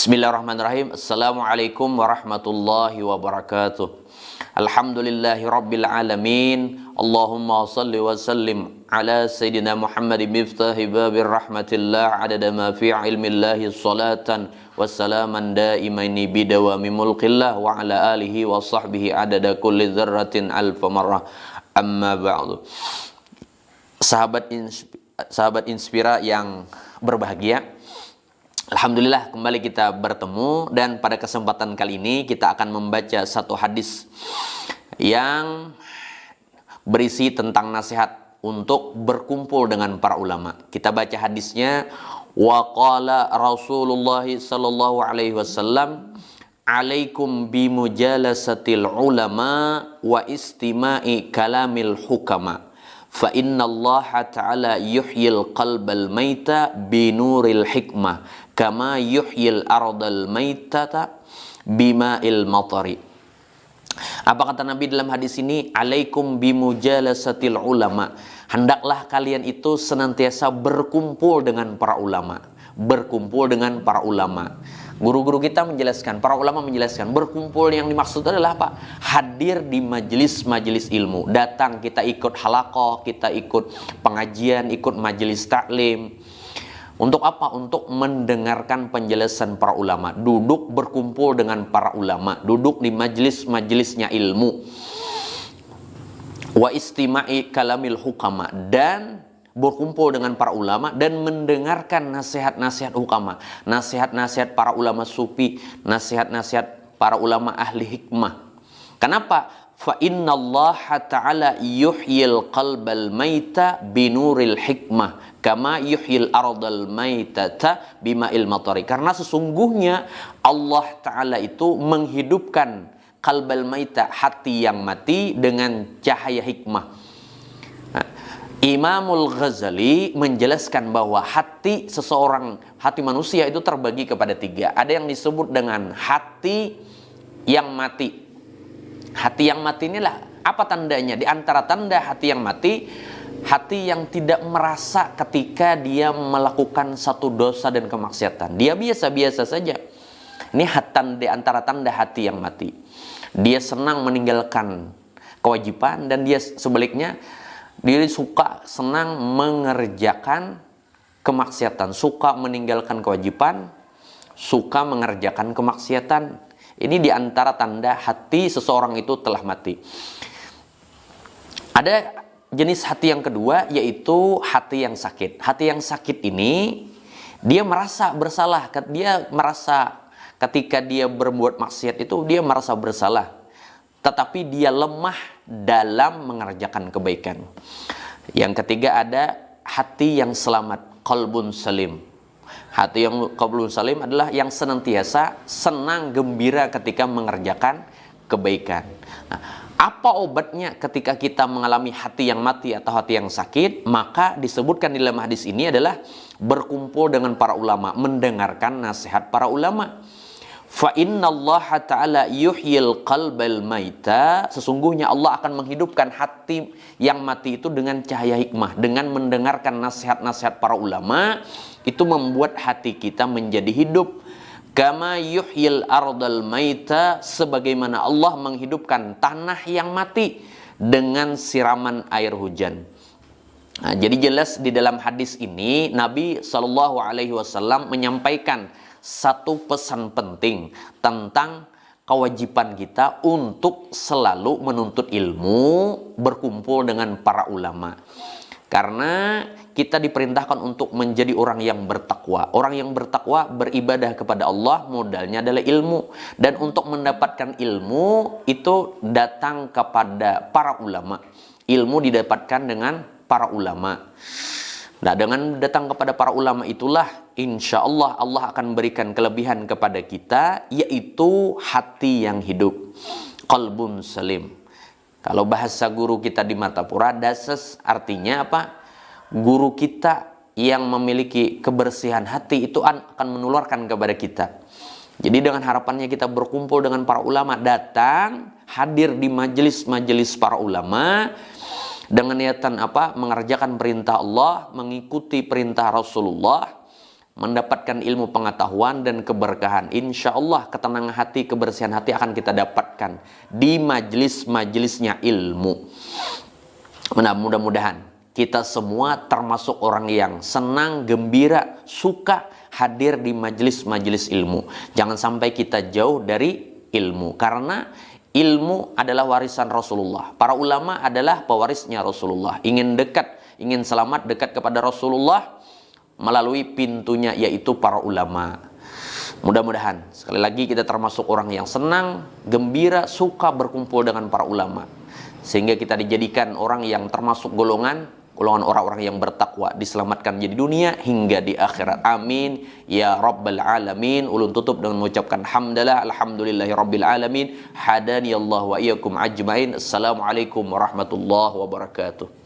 Bismillahirrahmanirrahim. Assalamualaikum warahmatullahi wabarakatuh. Alhamdulillahi rabbil alamin. Allahumma salli wa sallim ala Sayyidina Muhammad miftahi babir rahmatillah adada ma fi ilmillahi salatan wassalaman daimaini bidawami mulkillah wa ala alihi wa sahbihi adada kulli dzarratin alfa marrah. Amma ba'du. Sahabat Inspira yang berbahagia, alhamdulillah kembali kita bertemu, dan pada kesempatan kali ini kita akan membaca satu hadis yang berisi tentang nasihat untuk berkumpul dengan para ulama. Kita baca hadisnya. Wa qala Rasulullah sallallahu alaihi wasallam, alaikum bimujalasatil ulama wa istima'i kalamil hukama. Fa inna Allah ta'ala yuhyil qalbal maita binuril hikmah kama yuhyil ardal maitata bima'il matari. Apa kata Nabi dalam hadis ini? Alaikum bimujalasatil ulama. Hendaklah kalian itu senantiasa berkumpul dengan para ulama. Berkumpul dengan para ulama. Guru-guru kita menjelaskan, para ulama menjelaskan, berkumpul yang dimaksud adalah apa? Hadir di majelis-majelis ilmu. Datang, kita ikut halaqah, kita ikut pengajian, ikut majelis taklim. Untuk apa? Untuk mendengarkan penjelasan para ulama. Duduk berkumpul dengan para ulama. Duduk di majelis-majelisnya ilmu. Wa istima'i kalamil hukama. Dan berkumpul dengan para ulama dan mendengarkan nasihat-nasihat hukama, nasihat-nasihat para ulama sufi, nasihat-nasihat para ulama ahli hikmah. Kenapa? Fa innallaha ta'ala yuhyil qalbal maita binuril hikmah kama yuhyil ardal maitata bima'il matari. Karena sesungguhnya Allah Ta'ala itu menghidupkan qalbal maita, hati yang mati, dengan cahaya hikmah. Imamul Ghazali menjelaskan bahwa hati seseorang, hati manusia itu terbagi kepada tiga. Ada yang disebut dengan hati yang mati. Hati yang mati inilah apa tandanya? Di antara tanda hati yang mati, hati yang tidak merasa ketika dia melakukan satu dosa dan kemaksiatan. Dia biasa-biasa saja. Ini di antara tanda hati yang mati. Dia senang meninggalkan kewajiban, dan dia sebaliknya, dia senang mengerjakan kemaksiatan, suka meninggalkan kewajiban, suka mengerjakan kemaksiatan. Ini diantara tanda hati seseorang itu telah mati. Ada jenis hati yang kedua, yaitu hati yang sakit. Hati yang sakit ini, dia merasa bersalah. Dia merasa ketika dia berbuat maksiat itu, dia merasa bersalah. Tetapi dia lemah dalam mengerjakan kebaikan. Yang ketiga ada hati yang selamat, qalbun salim. Hati yang qalbun salim adalah yang senantiasa senang gembira ketika mengerjakan kebaikan. Nah, apa obatnya ketika kita mengalami hati yang mati atau hati yang sakit? Maka disebutkan di dalam hadis ini adalah berkumpul dengan para ulama, mendengarkan nasihat para ulama. Fa innallaha ta'ala yuhyil qalbal maita. Sesungguhnya Allah akan menghidupkan hati yang mati itu dengan cahaya hikmah. Dengan mendengarkan nasihat-nasihat para ulama, itu membuat hati kita menjadi hidup. Kama yuhyil ardal maita, sebagaimana Allah menghidupkan tanah yang mati dengan siraman air hujan. Nah, jadi jelas di dalam hadis ini Nabi SAW menyampaikan satu pesan penting tentang kewajiban kita untuk selalu menuntut ilmu, berkumpul dengan para ulama. Karena kita diperintahkan untuk menjadi orang yang bertakwa. Orang yang bertakwa beribadah kepada Allah, modalnya adalah ilmu. Dan untuk mendapatkan ilmu itu datang kepada para ulama. Ilmu didapatkan dengan para ulama. Nah, dengan datang kepada para ulama itulah insya Allah Allah akan berikan kelebihan kepada kita, yaitu hati yang hidup, qalbun salim. Kalau bahasa guru kita di Martapura, dasas artinya apa? Guru kita yang memiliki kebersihan hati itu akan menularkan kepada kita. Jadi dengan harapannya kita berkumpul dengan para ulama, datang, hadir di majelis-majelis para ulama, dengan niatan apa? Mengerjakan perintah Allah, mengikuti perintah Rasulullah, mendapatkan ilmu pengetahuan dan keberkahan. Insya Allah ketenangan hati, kebersihan hati akan kita dapatkan di majelis-majelisnya ilmu. Mudah-mudahan kita semua termasuk orang yang senang, gembira, suka hadir di majelis-majelis ilmu. Jangan sampai kita jauh dari ilmu, karena ilmu adalah warisan Rasulullah. Para ulama adalah pewarisnya Rasulullah. Ingin dekat, ingin selamat dekat kepada Rasulullah melalui pintunya, yaitu para ulama. Mudah-mudahan sekali lagi kita termasuk orang yang senang, gembira, suka berkumpul dengan para ulama, sehingga kita dijadikan orang yang termasuk golongan orang-orang yang bertakwa, diselamatkan di dunia hingga di akhirat. Amin ya rabbal alamin. Ulun tutup dengan mengucapkan hamdalah, alhamdulillahi rabbil alamin. Hadani Allah wa iyyakum ajmain. Assalamualaikum warahmatullahi wabarakatuh.